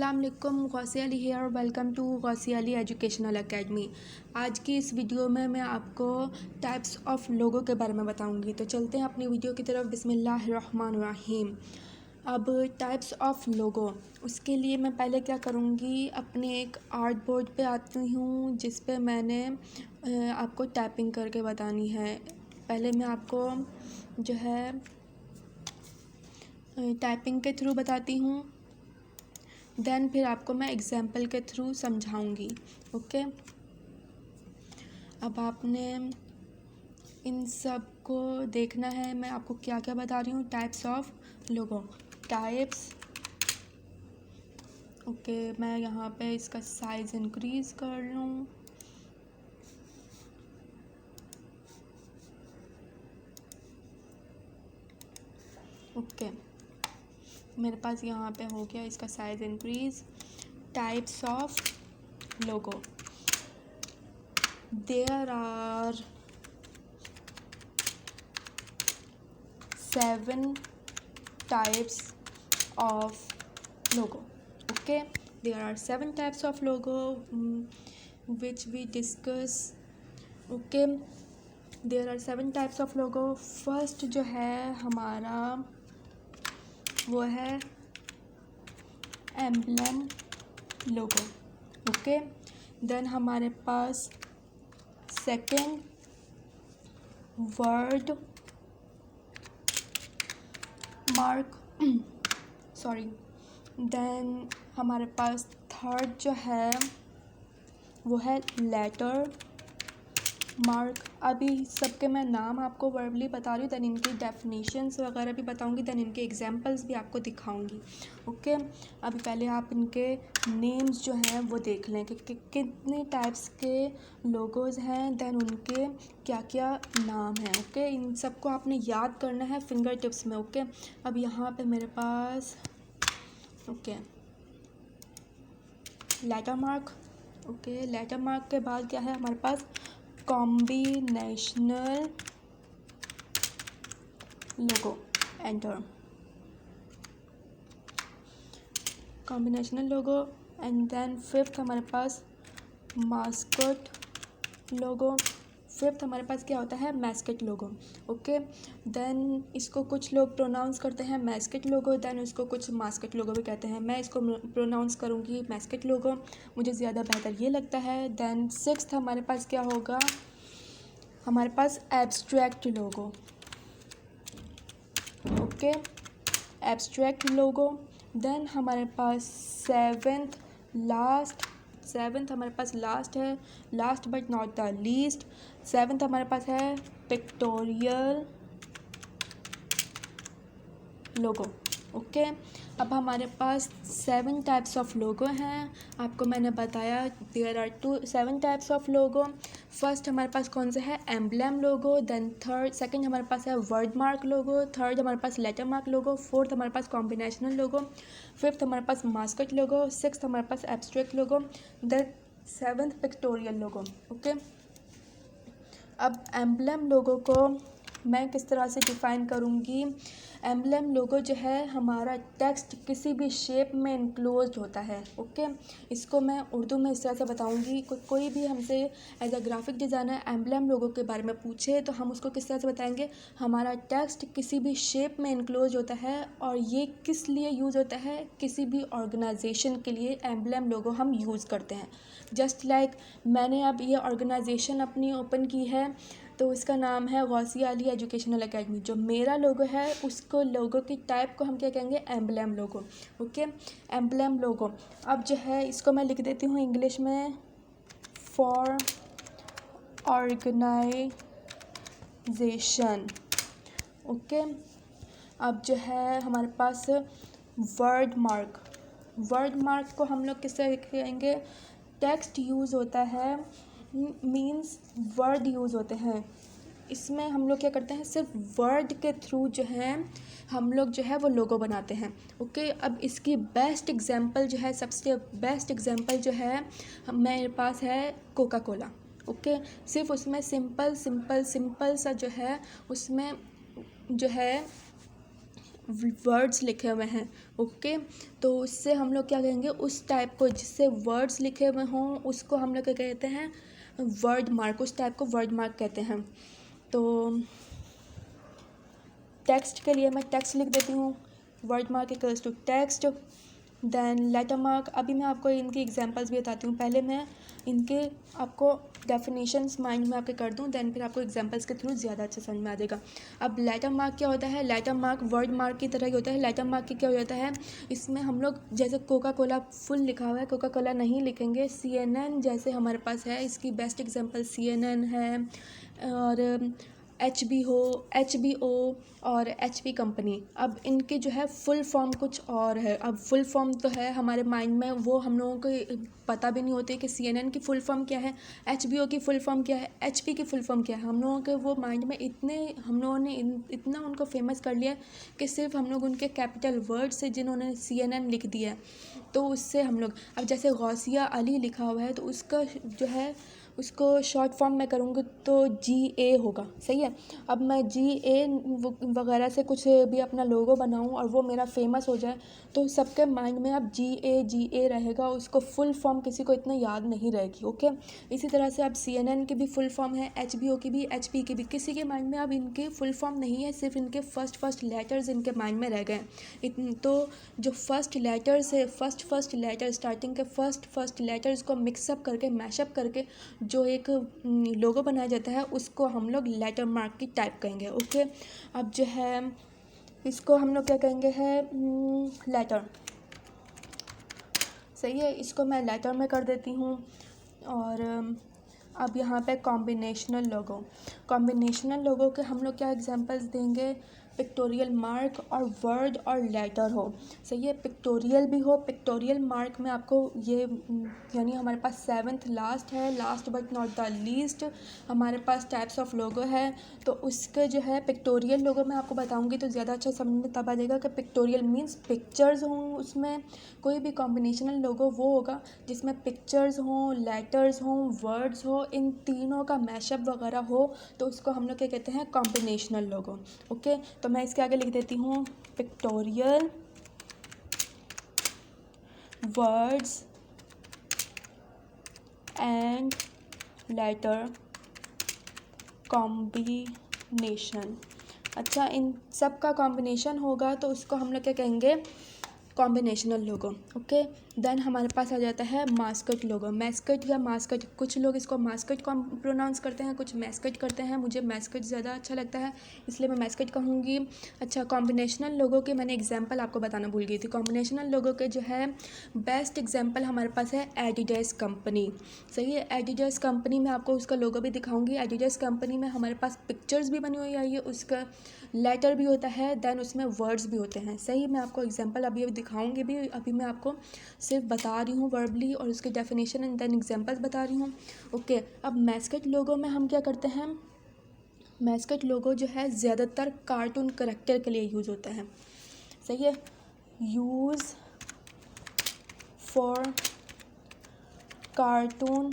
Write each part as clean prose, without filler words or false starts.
अस्सलाम वालेकुम, Gausi Ali here. Welcome to Gausi Ali educational academy. आज की इस वीडियो में मैं आपको टाइप्स ऑफ लोगो के बारे में बताऊंगी। तो चलते हैं अपनी वीडियो की तरफ। बिस्मिल्लाहिर्रहमानिर्रहीम। अब टाइप्स ऑफ लोगो, उसके लिए मैं पहले क्या करूंगी, अपने एक आर्ट बोर्ड पे आती हूँ जिस पे मैंने आपको टाइपिंग करके बतानी है। पहले मैं आपको जो है टाइपिंग के थ्रू बताती हूँ, देन फिर आपको मैं एग्जाम्पल के थ्रू समझाऊंगी। ओके, अब आपने इन सब को देखना है। मैं आपको क्या क्या बता रही हूँ। Types of logo, types. Okay, मैं यहाँ पे इसका साइज़ इंक्रीज़ कर लूँ। ओके, मेरे पास यहाँ पे हो गया इसका size increase. Types of logo, there are 7 types of logo. Okay, there are 7 types of logo which we discuss. Okay, there are 7 types of logo. First जो है हमारा वो है एम्बलम लोगो। ओके, देन हमारे पास second word mark, sorry. Then हमारे पास third जो है वो है लेटर मार्क। अभी सबके मैं नाम आपको वर्बली बता रही हूँ, देन इनकी डेफिनेशंस वगैरह भी बताऊँगी, देन इनके एग्जांपल्स भी आपको दिखाऊँगी। ओके, अभी पहले आप इनके नेम्स जो हैं वो देख लें कि कितने टाइप्स के लोगोज़ हैं, देन उनके क्या क्या नाम हैं। ओके, इन सबको आपने याद करना है फिंगर टिप्स में। ओके, अब यहाँ पे मेरे पास okay letter mark. Okay, letter mark के बाद क्या है हमारे पास combinational logo. Enter, combinational logo. And then fifth हमारे पास मास्कट लोगो। फिफ्थ हमारे पास क्या होता है, मैस्केट लोगो। ओके, देन इसको कुछ लोग प्रोनाउंस करते हैं मैस्केट लोगो, देन इसको कुछ मास्केट लोगो भी कहते हैं। मैं इसको प्रोनाउंस करूँगी मैस्केट लोगो, मुझे ज़्यादा बेहतर ये लगता है। देन सिक्स्थ हमारे पास क्या होगा, हमारे पास एब्स्ट्रैक्ट लोगो। ओके, एब्स्ट्रैक्ट लोगो। देन हमारे पास सेवेंथ हमारे पास लास्ट है, last but not the least. Seventh हमारे पास है पिक्टोरियल लोगो। ओके, अब हमारे पास 7 टाइप्स ऑफ लोगो हैं। आपको मैंने बताया there are 7 types of logo. First हमारे पास कौन सा है, एम्बलम लोगो। देन सेकंड हमारे पास है वर्ड मार्क लोगो। थर्ड हमारे पास लेटर मार्क लोगो। फोर्थ हमारे पास कॉम्बिनेशनल लोगो। फिफ्थ हमारे पास मास्कट लोगो। सिक्स्थ हमारे पास एब्स्ट्रैक्ट लोगो। देन सेवन्थ पिक्टोरियल लोगो। ओके, अब एम्बलम लोगो को मैं किस तरह से डिफ़ाइन करूँगी। एम्बलम लोगो जो है हमारा टेक्स्ट किसी भी शेप में इनक्लोज्ड होता है। ओके, इसको मैं उर्दू में इस तरह से बताऊँगी। कोई भी हमसे as a graphic designer emblem logo के बारे में पूछे तो हम उसको किस तरह से बताएंगे, हमारा टेक्स्ट किसी भी शेप में इनक्लोज होता है। और ये किस लिए यूज़ होता है, किसी भी ऑर्गेनाइजेशन के लिए एम्बलम लोगो हम यूज़ करते हैं। जस्ट लाइक मैंने अब ये ऑर्गेनाइजेशन अपनी ओपन की है तो इसका नाम है गौसी अली एजुकेशनल एकेडमी। जो मेरा लोगो है उसको लोगो की टाइप को हम क्या कहेंगे, एम्बलम लोगो। ओके, एम्बलम लोगो। अब जो है इसको मैं लिख देती हूँ इंग्लिश में, फॉर ऑर्गेनाइजेशन। ओके, अब जो है हमारे पास वर्ड मार्क को हम लोग किस तरह कहेंगे, टेक्स्ट यूज़ होता है, मीन्स वर्ड यूज़ होते हैं। इसमें हम लोग क्या करते हैं, सिर्फ वर्ड के थ्रू जो है हम लोग जो है वो लोगो बनाते हैं। ओके, अब इसकी बेस्ट एग्जांपल जो है, सबसे बेस्ट एग्जांपल जो है मेरे पास है कोका कोला। ओके, सिर्फ उसमें सिंपल सा जो है उसमें जो है वर्ड्स लिखे हुए हैं। ओके, तो उससे हम लोग क्या कहेंगे, उस टाइप को जिससे वर्ड्स लिखे हुए हों उसको हम लोग क्या कहते हैं, वर्ड मार्क, उस टाइप को वर्ड मार्क कहते हैं। तो टेक्स्ट के लिए मैं टेक्स्ट लिख देती हूँ, word mark equals to text. Then letter mark, अभी मैं आपको इनकी एग्जांपल्स भी बताती हूँ, पहले मैं इनके आपको डेफिनेशंस माइंड में आपके कर दूँ, देन फिर आपको एग्जांपल्स के थ्रू ज़्यादा अच्छा समझ में आ जाएगा। अब लेटर मार्क क्या होता है, लेटर मार्क वर्ड मार्क की तरह ही होता है। लेटर मार्क की क्या हो जाता है, इसमें हम लोग जैसे कोका कोला फुल लिखा हुआ है, कोका कोला नहीं लिखेंगे। CNN जैसे हमारे पास है, इसकी बेस्ट एग्जाम्पल CNN है, और HBO और HP कंपनी। अब इनके जो है फुल फॉर्म कुछ और है। अब फुल फॉर्म तो है हमारे माइंड में, वो हम लोगों को पता भी नहीं होती कि CNN की फुल फॉर्म क्या है, HBO की फुल फॉर्म क्या है, HP की फुल फॉर्म क्या है। हम लोगों के वो माइंड में हम लोगों ने इतना उनको फेमस कर लिया कि सिर्फ हम लोग उनके कैपिटल वर्ड से जिन्होंने CNN लिख दिया है, तो उससे हम लोग, अब जैसे गौसिया अली लिखा हुआ है तो उसका जो है उसको शॉर्ट फॉर्म में करूँगी तो GA होगा। सही है, अब मैं GA वगैरह से कुछ भी अपना लोगो बनाऊँ और वो मेरा फेमस हो जाए, तो सबके माइंड में अब GA रहेगा, उसको फुल फॉर्म किसी को इतना याद नहीं रहेगी। ओके, इसी तरह से अब CNN की भी फुल फॉर्म है, HBO की भी, HP की भी, किसी के माइंड में अब इनके फुल फॉर्म नहीं है, सिर्फ इनके फर्स्ट लेटर्स इनके माइंड में रह गए। तो जो फर्स्ट लेटर्स है, फर्स्ट लेटर, स्टार्टिंग के फर्स्ट लेटर्स को मिक्सअप करके, मैशअप करके जो एक लोगो बनाया जाता है, उसको हम लोग लेटर मार्क की टाइप कहेंगे। ओके, अब जो है इसको हम लोग क्या कहेंगे है, लेटर। सही है, इसको मैं लेटर में कर देती हूँ। और अब यहाँ पे कॉम्बिनेशनल लोगो के हम लोग क्या एग्जांपल्स देंगे, पिक्टोरियल मार्क और वर्ड और लेटर हो। सही है, पिक्टोरियल भी हो, पिक्टोरियल मार्क में आपको ये यानी हमारे पास 7th लास्ट है, last but not the least हमारे पास टाइप्स ऑफ लोगो है। तो उसके जो है पिक्टोरियल लोगो मैं आपको बताऊंगी तो ज़्यादा अच्छा समझ में तब आ जाएगा कि पिक्टोरियल मीन्स पिक्चर्स हों उसमें। कोई भी कॉम्बिनेशनल लोगो वो होगा जिसमें पिक्चर्स हों, लेटर्स हों, वर्ड्स हो, इन तीनों का मैशअप वगैरह हो, तो उसको हम लोग क्या कहते हैं, कॉम्बिनेशनल लोगो। ओके, तो मैं इसके आगे लिख देती हूँ pictorial words and later combination. अच्छा, इन सब का कॉम्बिनेशन होगा तो उसको हम लोग क्या कहेंगे, कॉम्बिनेशनल लोगो। ओके, देन हमारे पास आ जाता है मास्कट लोगो, मैस्कट या मास्कट, कुछ लोग इसको मास्कट प्रोनाउंस करते हैं, कुछ मैस्कट करते हैं, मुझे मैस्कट ज़्यादा अच्छा लगता है इसलिए मैं मैस्कट कहूँगी। अच्छा, कॉम्बिनेशनल लोगो के मैंने एग्जांपल आपको बताना भूल गई थी। कॉम्बिनेशनल लोगो के जो है बेस्ट एग्जांपल हमारे पास है एडिडास कंपनी। सही है, एडिडास कंपनी में आपको उसका लोगो भी दिखाऊंगी। एडिडास कंपनी में हमारे पास पिक्चर्स भी बनी हुई आई है, उसका लेटर भी होता है, देन उसमें वर्ड्स भी होते हैं। सही, मैं आपको एग्जांपल अभी दिखाऊंगी भी, अभी मैं आपको सिर्फ बता रही हूँ वर्बली और उसके डेफिनेशन एंड देन एग्जांपल्स बता रही हूँ। ओके, अब मैस्कट लोगो में हम क्या करते हैं, मैस्कट लोगो जो है ज़्यादातर कार्टून करैक्टर के लिए यूज़ होता है। सही है, use for cartoon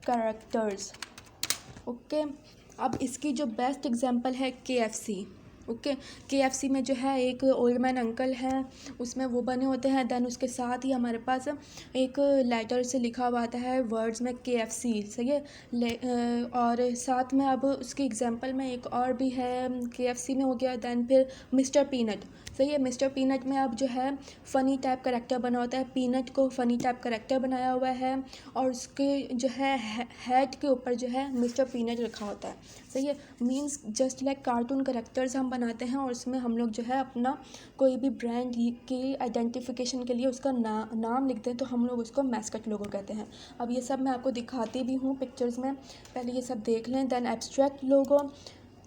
characters. Okay, अब इसकी जो बेस्ट एग्जांपल है KFC। ओके, KFC में जो है एक ओल्ड मैन अंकल हैं, उसमें वो बने होते हैं, देन उसके साथ ही हमारे पास एक लेटर से लिखा हुआ आता है वर्ड्स में KFC। सही है, और साथ में अब उसकी एग्जांपल में एक और भी है, KFC में हो गया, देन फिर मिस्टर पीनट। सही है, मिस्टर पीनट में अब जो है फ़नी टाइप करेक्टर बना होता है, पीनट को फ़नी टाइप करेक्टर बनाया हुआ है और उसके जो है हेड के ऊपर जो है मिस्टर पीनट लिखा होता है। सही है, means just like cartoon characters हम बनाते हैं और उसमें हम लोग जो है अपना कोई भी ब्रांड की आइडेंटिफिकेशन के लिए उसका नाम लिखते हैं, तो हम लोग उसको मैस्कट लोगो कहते हैं। अब ये सब मैं आपको दिखाती भी हूँ पिक्चर्स में, पहले ये सब देख लें। देन एब्स्ट्रैक्ट लोगो,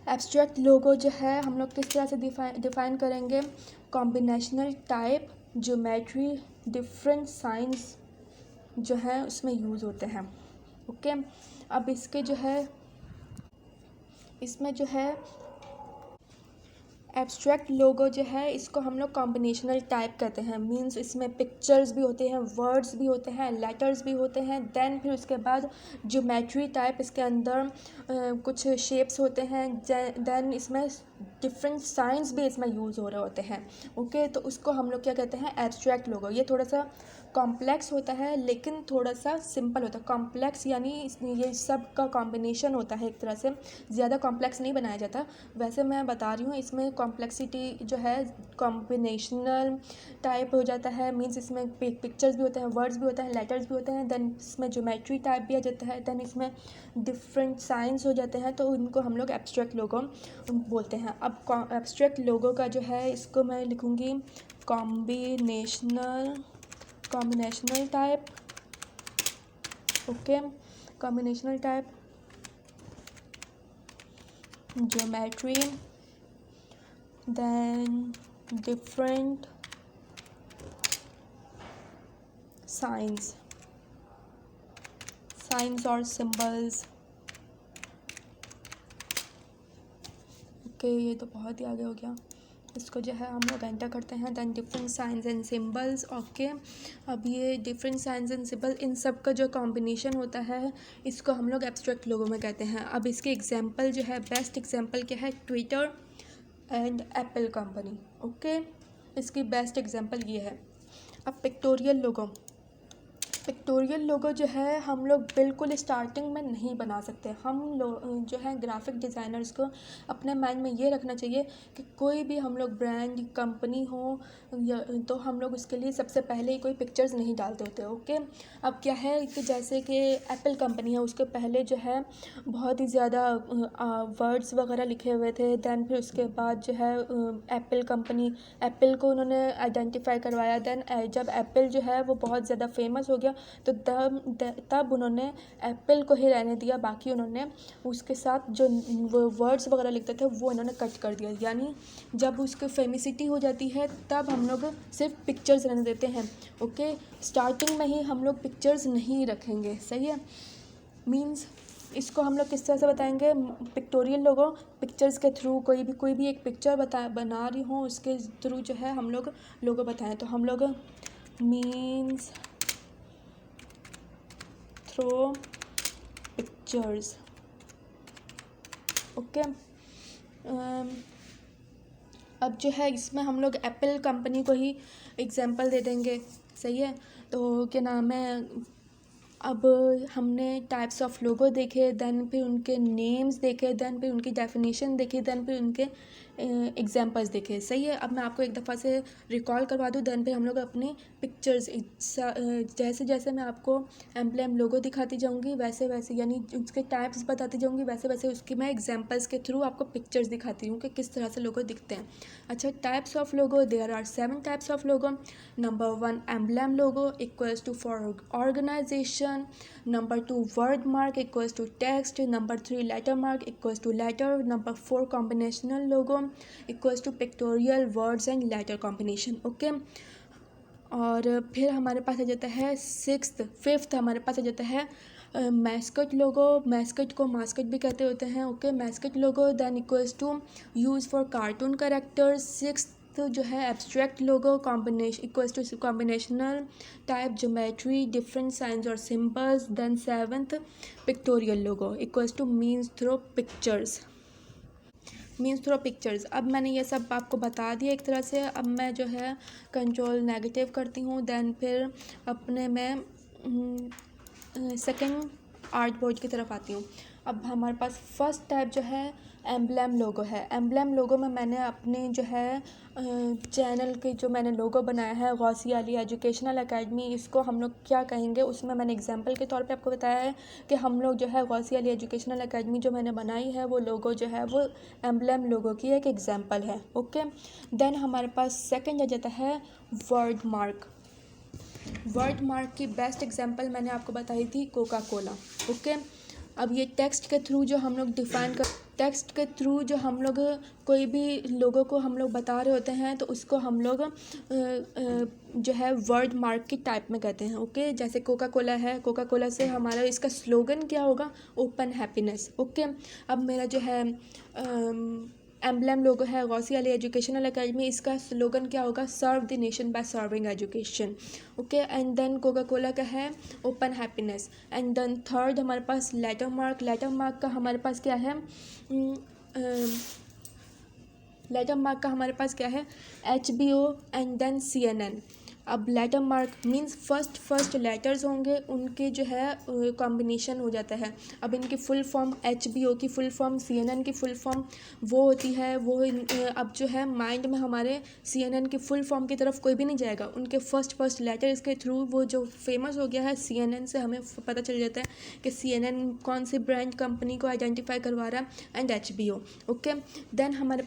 एब्स्ट्रैक्ट लोगो जो है हम लोग किस तरह से डिफ़ाइन करेंगे, combinational type, geometry, different science जो है उसमें यूज़ होते हैं। ओके, अब इसके जो है इसमें जो है एब्स्ट्रैक्ट लोगो जो है इसको हम लोग कॉम्बिनेशनल टाइप कहते हैं, मींस इसमें पिक्चर्स भी होते हैं, वर्ड्स भी होते हैं, लेटर्स भी होते हैं, देन फिर उसके बाद ज्योमेट्री टाइप, इसके अंदर कुछ शेप्स होते हैं, देन इसमें डिफरेंट साइंस भी इसमें यूज़ हो रहे होते हैं। ओके, तो उसको हम लोग क्या कहते हैं, एब्स्ट्रैक्ट लोगो। ये थोड़ा सा कॉम्प्लेक्स होता है लेकिन थोड़ा सा सिंपल होता है। कॉम्प्लेक्स यानी ये सब का कॉम्बिनेशन होता है एक तरह से, ज़्यादा कॉम्प्लेक्स नहीं बनाया जाता। वैसे मैं बता रही हूँ, इसमें कॉम्प्लेक्सिटी जो है कॉम्बिनेशनल टाइप हो जाता है। मीन्स इसमें पिक्चर्स भी होते हैं, वर्ड्स भी होते हैं, लेटर्स भी होते हैं। देन इसमें ज्योमेट्री टाइप भी आ जाता है। देन इसमें डिफरेंट साइंस हो जाते हैं, तो उनको हम लोग एब्स्ट्रैक्ट लोगो बोलते हैं। अब एब्स्ट्रैक्ट लोगो का जो है, इसको मैं लिखूँगी combinational type. Okay, combinational type, geometry, then different science और सिंबल्स। ओके, ये तो बहुत ही आगे हो गया। इसको जो है हम लोग एंटर करते हैं। Then different signs and symbols. Okay, अब ये डिफरेंट साइंस एंड सिंबल, इन सब का जो कॉम्बिनेशन होता है, इसको हम लोग एब्स्ट्रैक्ट लोगो में कहते हैं। अब इसके एग्जांपल जो है, बेस्ट एग्जांपल क्या है, Twitter and Apple company. Okay, इसकी बेस्ट एग्जांपल ये है। अब पिक्टोरियल लोगो जो है हम लोग बिल्कुल स्टार्टिंग में नहीं बना सकते। हम लोग जो है ग्राफिक डिज़ाइनर्स को अपने माइंड में ये रखना चाहिए कि कोई भी हम लोग ब्रांड कंपनी हो या तो हम लोग उसके लिए सबसे पहले ही कोई पिक्चर्स नहीं डालते होते। ओके, अब क्या है कि जैसे कि एप्पल कंपनी है, उसके पहले जो है बहुत ही ज़्यादा वर्ड्स वगैरह लिखे हुए थे। देन फिर उसके बाद जो है एप्पल को उन्होंने आइडेंटिफाई करवाया। देन जब एप्पल जो है वो बहुत ज़्यादा फेमस हो गया, तो तब उन्होंने एप्पल को ही रहने दिया। बाकी उन्होंने उसके साथ जो वर्ड्स वगैरह लिखते थे वो इन्होंने कट कर दिया। यानी जब उसकी फेमिसिटी हो जाती है तब हम लोग सिर्फ पिक्चर्स रहने देते हैं। ओके, स्टार्टिंग में ही हम लोग पिक्चर्स नहीं रखेंगे। सही है। मीन्स इसको हम लोग किस तरह से बताएंगे, पिक्टोरियल लोगो, पिक्चर्स के थ्रू कोई भी एक पिक्चर बना रही हूँ, उसके थ्रू जो है हम लोग लोगो बताएं। तो हम लोग मीन्स थ्रू पिक्चर्स। ओके, अब जो है इसमें हम लोग एप्पल कंपनी को ही एग्जांपल दे देंगे। सही है। तो क्या नाम है, अब हमने टाइप्स ऑफ लोगो देखे, देन फिर उनके नेम्स देखे, देन फिर उनकी डेफिनेशन देखी, देन फिर उनके एग्जांपल्स देखे। सही है। अब मैं आपको एक दफ़ा से रिकॉल करवा दूँ, देन फिर हम लोग अपनी पिक्चर्स जैसे जैसे मैं आपको एम्ब्लेम लोगो दिखाती जाऊँगी वैसे वैसे, यानी उसके टाइप्स बताती जाऊँगी वैसे वैसे उसकी मैं एग्जांपल्स के थ्रू आपको पिक्चर्स दिखाती हूँ कि किस तरह से लोगो दिखते हैं। अच्छा, types of logo, there are 7 types of logo. Number 1 emblem logo equals to for organisation. Number 2 word mark equals to text. Number 3 letter mark equals to letter. Number 4 combinational logo equals to pictorial words and letter combination. Okay, और फिर हमारे पास आ जाता है fifth हमारे पास आ जाता है मैस्कट लोगो। मैस्कट को मास्कट भी कहते होते हैं। Okay, mascot logo then equals to use for cartoon characters. Sixth जो है abstract logo equals to combinational type, geometry, different science और symbols. Then seventh pictorial logo equals to means through pictures. अब मैंने ये सब आपको बता दिया एक तरह से। अब मैं जो है कंट्रोल नेगेटिव करती हूँ, देन फिर अपने मैं सेकंड आर्ट बोर्ड की तरफ आती हूँ। अब हमारे पास फर्स्ट टाइप जो है एम्ब्लेम लोगो है। एम्ब्लेम लोगो में मैंने अपने जो है चैनल के जो मैंने लोगो बनाया है, गौसिया अली एजुकेशनल एकेडमी, इसको हम लोग क्या कहेंगे, उसमें मैंने एग्जांपल के तौर पे आपको बताया है कि हम लोग जो है गौसिया अली एजुकेशनल एकेडमी जो मैंने बनाई है वो लोगो जो है वो एम्ब्लेम लोगो की एक एग्जांपल है। ओके, देन हमारे पास सेकंड आ जाता है वर्ड मार्क। वर्ड मार्क की बेस्ट एग्जांपल मैंने आपको बताई थी कोका कोला। ओके, अब ये टेक्स्ट के थ्रू जो हम लोग कोई भी लोगों को हम लोग बता रहे होते हैं तो उसको हम लोग जो है वर्ड मार्क की टाइप में कहते हैं। ओके, जैसे कोका कोला है, कोका कोला से हमारा इसका स्लोगन क्या होगा, ओपन हैप्पीनेस। ओके, अब मेरा जो है एम्ब्लेम लोगो है गौसिया अली एजुकेशनल एकेडमी, इसका स्लोगन क्या होगा, serve the nation by serving education. Okay, and then Coca Cola का है open happiness. And then third हमारे पास लेटर मार्क का हमारे पास क्या है, लेटर मार्क का हमारे पास क्या है, HBO एंड देन CNN। अब letter mark means first letters होंगे, उनके जो है कॉम्बिनेशन हो जाता है। अब इनकी फुल फॉर्म, HBO की फुल फॉर्म, CNN की फुल फॉर्म वो होती है, वो अब जो है माइंड में हमारे CNN की फुल फॉर्म की तरफ कोई भी नहीं जाएगा, उनके फर्स्ट लेटर्स के थ्रू वो जो फेमस हो गया है CNN से हमें पता चल जाता है कि CNN कौन सी ब्रांड कंपनी को आइडेंटिफाई करवा रहा है एंड HBO। ओके, देन हमारे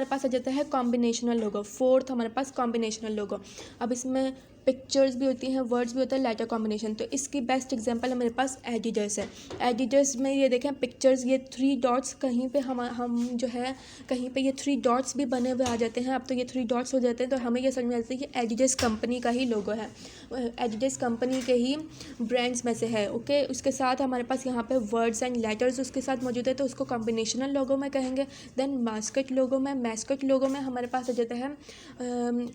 पास आ जाता है कॉम्बिनेशनल लोगो। फोर्थ हमारे पास कॉम्बिनेशनल लोगो। अब इसमें पिक्चर्स भी होती हैं, वर्ड्स भी होता है, लेटर कॉम्बिनेशन। तो इसकी बेस्ट एग्जांपल मेरे पास एडिडस है। एडिडस में ये देखें पिक्चर्स, ये 3 डॉट्स कहीं पे हम जो है कहीं पे ये 3 डॉट्स भी बने हुए आ जाते हैं। अब तो ये 3 डॉट्स हो जाते हैं तो हमें ये समझ में आता है कि एडिडस कंपनी का ही लोगो है, एडिडस कंपनी के ही ब्रांड्स में से है। ओके, उसके साथ हमारे पास यहाँ पे वर्ड्स एंड लेटर्स उसके साथ मौजूद है, तो उसको कॉम्बिनेशनल लोगो में कहेंगे। देन मैस्कट लोगो में हमारे पास आ जाता है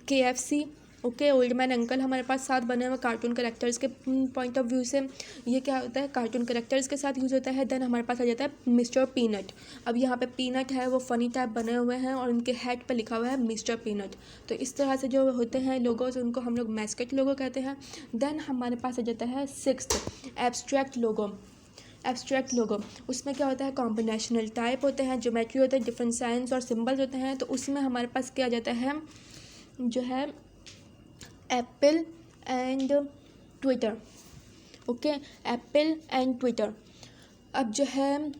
KFC। Okay, old man uncle हमारे पास साथ बने हुए कार्टून करेक्टर्स के पॉइंट ऑफ व्यू से ये क्या होता है, कार्टून करेक्टर्स के साथ यूज़ होता है। देन हमारे पास आ जाता है मिस्टर पीनट। अब यहाँ पे पीनट है वो फ़नी टाइप बने हुए हैं और उनके हेड पे लिखा हुआ है मिस्टर पीनट। तो इस तरह से जो होते हैं लोगोज उनको हम लोग मैस्कट लोगो कहते हैं। देन हमारे पास आ जाता है 6th एब्स्ट्रैक्ट लोगो। उसमें क्या होता है, कॉम्बिनेशनल टाइप होते हैं, ज्योमेट्री होते हैं, डिफरेंट साइंस और सिंबल्स होते हैं। तो उसमें हमारे पास क्या आ जाता है जो है Apple and Twitter. Okay, Apple and Twitter. अब जो है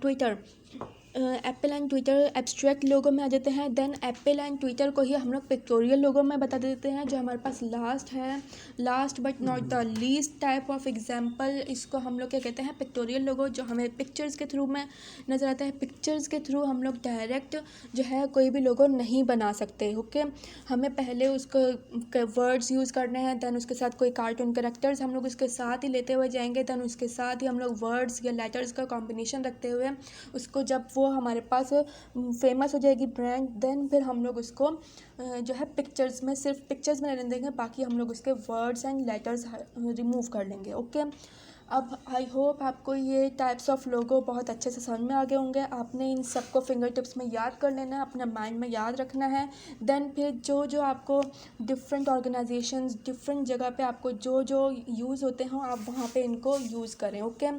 Twitter, Apple and Twitter abstract logo में आ जाते हैं। देन एप्पल एंड ट्विटर को ही हम लोग पिक्टोरियल लोगो में बता देते हैं। जो हमारे पास last but not the least type of example, इसको हम लोग क्या कहते हैं, पिक्टोरियल लोगो, जो हमें पिक्चर्स के थ्रू में नज़र आता है। पिक्चर्स के थ्रू हम लोग डायरेक्ट जो है कोई भी लोगो नहीं बना सकते। ओके, हमें पहले उसको वर्ड्स यूज़ करने हैं, दैन उसके साथ कोई कार्टून करेक्टर्स हम लोग उसके साथ ही लेते हुए जाएंगे, दैन उसके साथ ही हम लोग वर्ड्स या लेटर्स का कॉम्बिनेशन रखते हुए उसको जब वो हमारे पास फेमस हो जाएगी ब्रांड, देन फिर हम लोग उसको जो है पिक्चर्स में, सिर्फ पिक्चर्स में रहने देंगे, बाकी हम लोग उसके वर्ड्स एंड लेटर्स रिमूव कर लेंगे। ओके, अब आई होप आपको ये टाइप्स ऑफ लोगो बहुत अच्छे से समझ में आ गए होंगे। आपने इन सबको फिंगर टिप्स में याद कर लेना है, अपने माइंड में याद रखना है। देन फिर जो जो आपको डिफरेंट ऑर्गेनाइजेशंस, डिफरेंट जगह पे आपको जो जो यूज़ होते हों, आप वहाँ पे इनको यूज़ करें। ओके,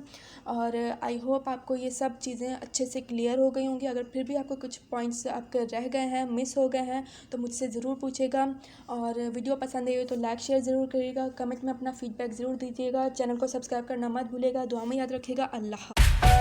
और आई होप आपको ये सब चीज़ें अच्छे से क्लियर हो गई होंगी। अगर फिर भी आपको कुछ पॉइंट्स आपके रह गए हैं, मिस हो गए हैं, तो मुझसे ज़रूर पूछेगा। और वीडियो पसंद आई हो तो लाइक शेयर ज़रूर करिएगा, कमेंट में अपना फीडबैक ज़रूर दीजिएगा। चैनल को सब्सक्राइब करना मत भूलिएगा। दुआ में याद रखिएगा। अल्लाह।